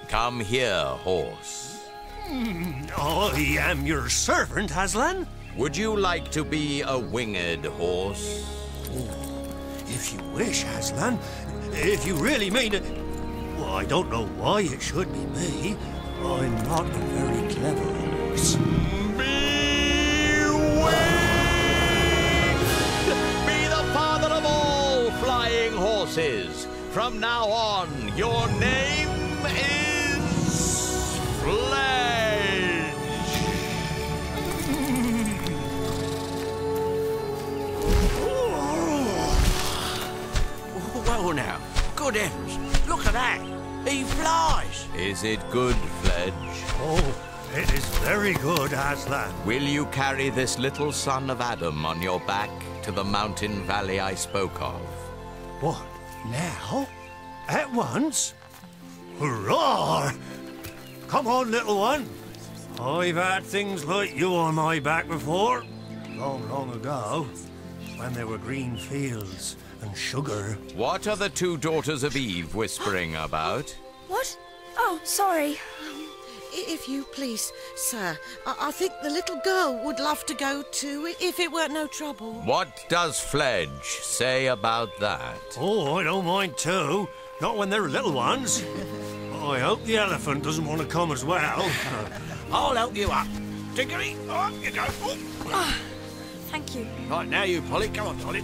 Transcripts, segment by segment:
Come here, horse. I am your servant, Aslan. Would you like to be a winged horse? If you wish, Aslan. If you really mean it. Well, I don't know why it should be me. I'm not a very clever horse. Be winged! Be the father of all flying horses. From now on, your name is Fledge. Well now, good heavens, look at that. He flies. Is it good, Fledge? Oh, it is very good, Aslan. Will you carry this little son of Adam on your back to the mountain valley I spoke of? What, now? At once? Hurrah! Come on, little one. I've had things like you on my back before. Long, long ago, when there were green fields and sugar. What are the two daughters of Eve whispering about? What? Oh, sorry. If you please, sir, I think the little girl would love to go too, if it weren't no trouble. What does Fledge say about that? Oh, I don't mind too. Not when they're little ones. I hope the elephant doesn't want to come as well. I'll help you up. Diggory, up you go. Oh, thank you. Right, now you, Polly. Come on, Polly.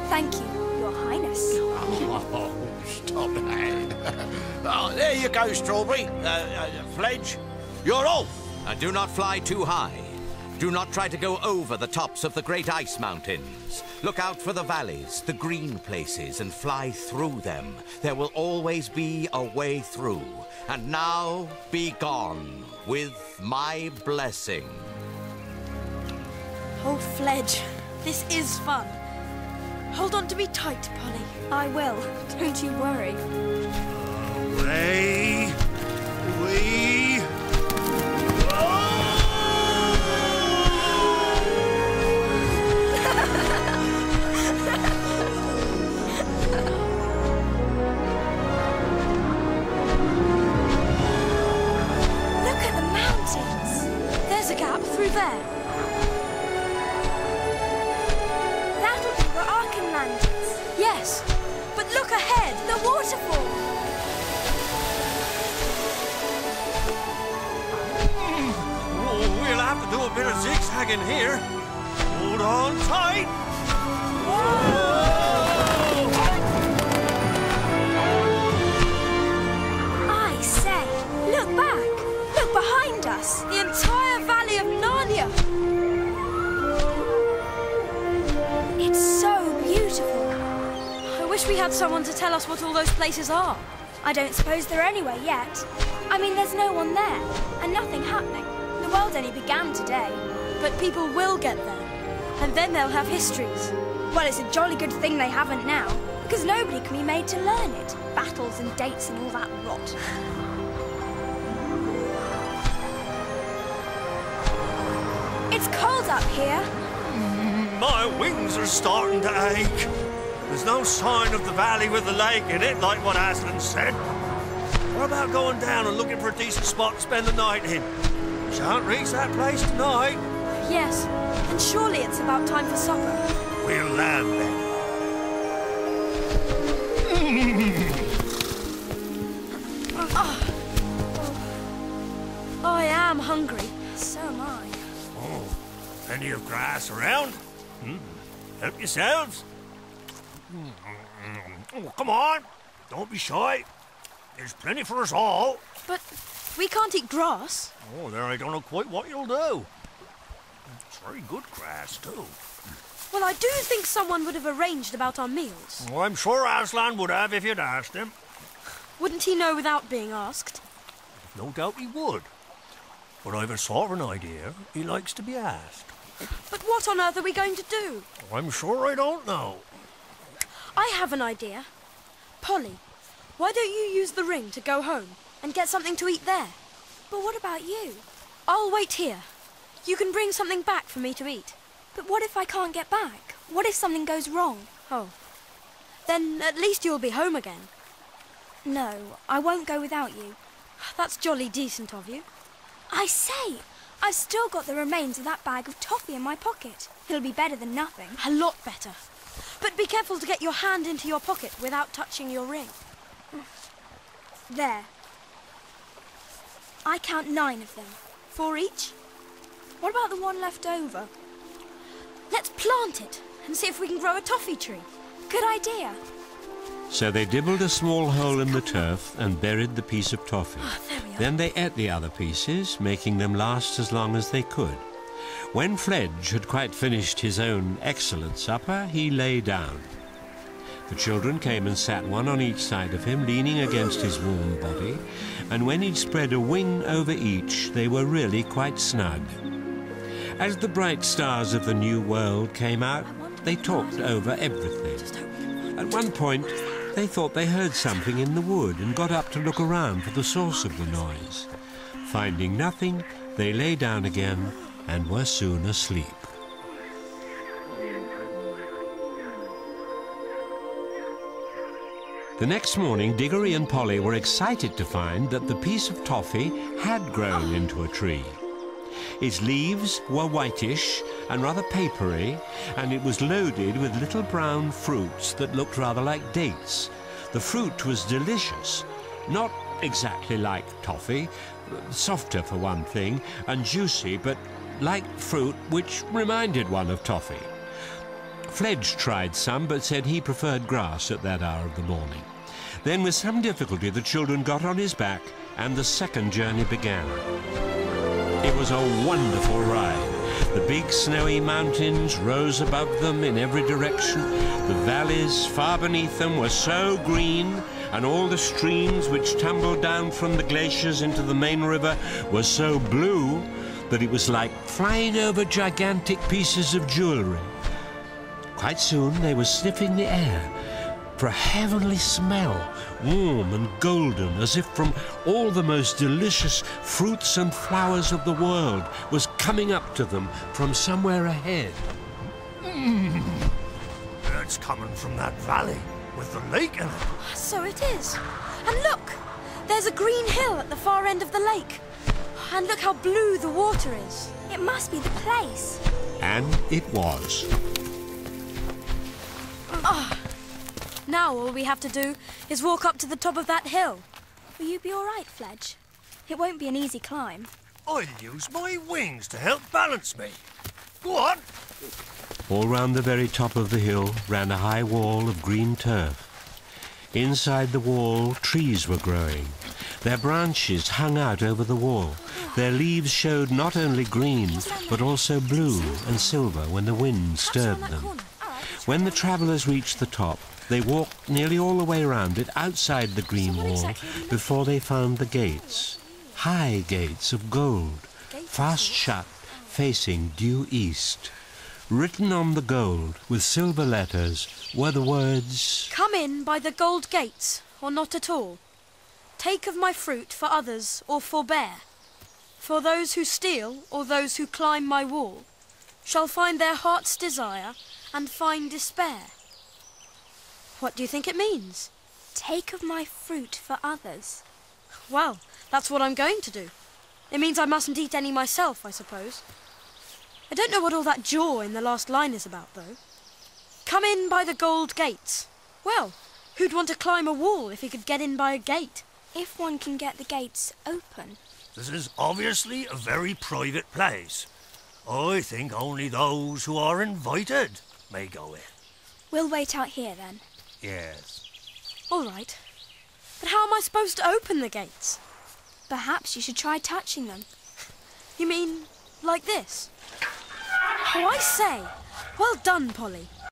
Thank you, Your Highness. Oh, stop that. Oh, there you go, Strawberry. Fledge, you're off. Do not fly too high. Do not try to go over the tops of the great ice mountains. Look out for the valleys, the green places, and fly through them. There will always be a way through. And now, be gone with my blessing. Oh, Fledge, this is fun. Hold on to me tight, Polly. I will. Don't you worry. Away we Look at the mountains. There's a gap through there. That'll be where our can land is. Yes, but look ahead, the waterfall. We'll have to do a bit of zigzagging here. Hold on tight. I say, look back. Look behind us. The entire valley of Narnia. It's so beautiful. I wish we had someone to tell us what all those places are. I don't suppose they're anywhere yet. I mean, there's no one there, and nothing happening. The world only began today. But people will get there, and then they'll have histories. Well, it's a jolly good thing they haven't now, because nobody can be made to learn it. Battles and dates and all that rot. It's cold up here. My wings are starting to ache. There's no sign of the valley with the lake in it, like what Aslan said. What about going down and looking for a decent spot to spend the night in? Shan't reach that place tonight. Yes, and surely it's about time for supper. We'll land then. I am hungry. So am I. Oh, plenty of grass around. Help yourselves. Oh, come on. Don't be shy. There's plenty for us all. But we can't eat grass. Oh, there I don't know quite what you'll do. It's very good grass, too. Well, I do think someone would have arranged about our meals. Oh, I'm sure Aslan would have if you'd asked him. Wouldn't he know without being asked? No doubt he would. But I've a sort of an idea he likes to be asked. But what on earth are we going to do? I'm sure I don't know. I have an idea. Polly, why don't you use the ring to go home and get something to eat there? But what about you? I'll wait here. You can bring something back for me to eat. But what if I can't get back? What if something goes wrong? Oh. Then at least you'll be home again. No, I won't go without you. That's jolly decent of you. I say, I've still got the remains of that bag of toffee in my pocket. It'll be better than nothing. A lot better. But be careful to get your hand into your pocket without touching your ring. There. I count 9 of them. 4 each. What about the one left over? Let's plant it and see if we can grow a toffee tree. Good idea. So they dibbled a small hole in the turf and buried the piece of toffee. There we are. Then they ate the other pieces, making them last as long as they could. When Fledge had quite finished his own excellent supper, he lay down. The children came and sat one on each side of him, leaning against his warm body, and when he'd spread a wing over each, they were really quite snug. As the bright stars of the new world came out, they talked over everything. At one point, they thought they heard something in the wood and got up to look around for the source of the noise. Finding nothing, they lay down again and were soon asleep. The next morning, Diggory and Polly were excited to find that the piece of toffee had grown into a tree. Its leaves were whitish and rather papery, and it was loaded with little brown fruits that looked rather like dates. The fruit was delicious, not exactly like toffee, softer for one thing, and juicy, but like fruit which reminded one of toffee. Fledge tried some, but said he preferred grass at that hour of the morning. Then, with some difficulty, the children got on his back, and the second journey began. It was a wonderful ride. The big snowy mountains rose above them in every direction. The valleys far beneath them were so green, and all the streams which tumbled down from the glaciers into the main river were so blue that it was like flying over gigantic pieces of jewellery. Quite soon they were sniffing the air for a heavenly smell, warm and golden, as if from all the most delicious fruits and flowers of the world was coming up to them from somewhere ahead. It's coming from that valley with the lake in it. So it is. And look, there's a green hill at the far end of the lake. And look how blue the water is. It must be the place. And it was. Now all we have to do is walk up to the top of that hill. Will you be all right, Fledge? It won't be an easy climb. I'll use my wings to help balance me. Go on. All round the very top of the hill ran a high wall of green turf. Inside the wall, trees were growing. Their branches hung out over the wall. Their leaves showed not only green, but also blue and silver when the wind stirred them. When the travellers reached the top, they walked nearly all the way round it, outside the green wall, before they found the gates. High gates of gold, fast shut, facing due east. Written on the gold, with silver letters, were the words, "Come in by the gold gates, or not at all. Take of my fruit for others, or forbear. For those who steal, or those who climb my wall, shall find their heart's desire, and find despair." What do you think it means? Take of my fruit for others. Well, that's what I'm going to do. It means I mustn't eat any myself, I suppose. I don't know what all that jaw in the last line is about, though. Come in by the gold gates. Well, who'd want to climb a wall if he could get in by a gate? If one can get the gates open. This is obviously a very private place. I think only those who are invited may go in. We'll wait out here then. Yes. All right. But how am I supposed to open the gates? Perhaps you should try touching them. You mean like this? Oh, I say. Well done, Polly.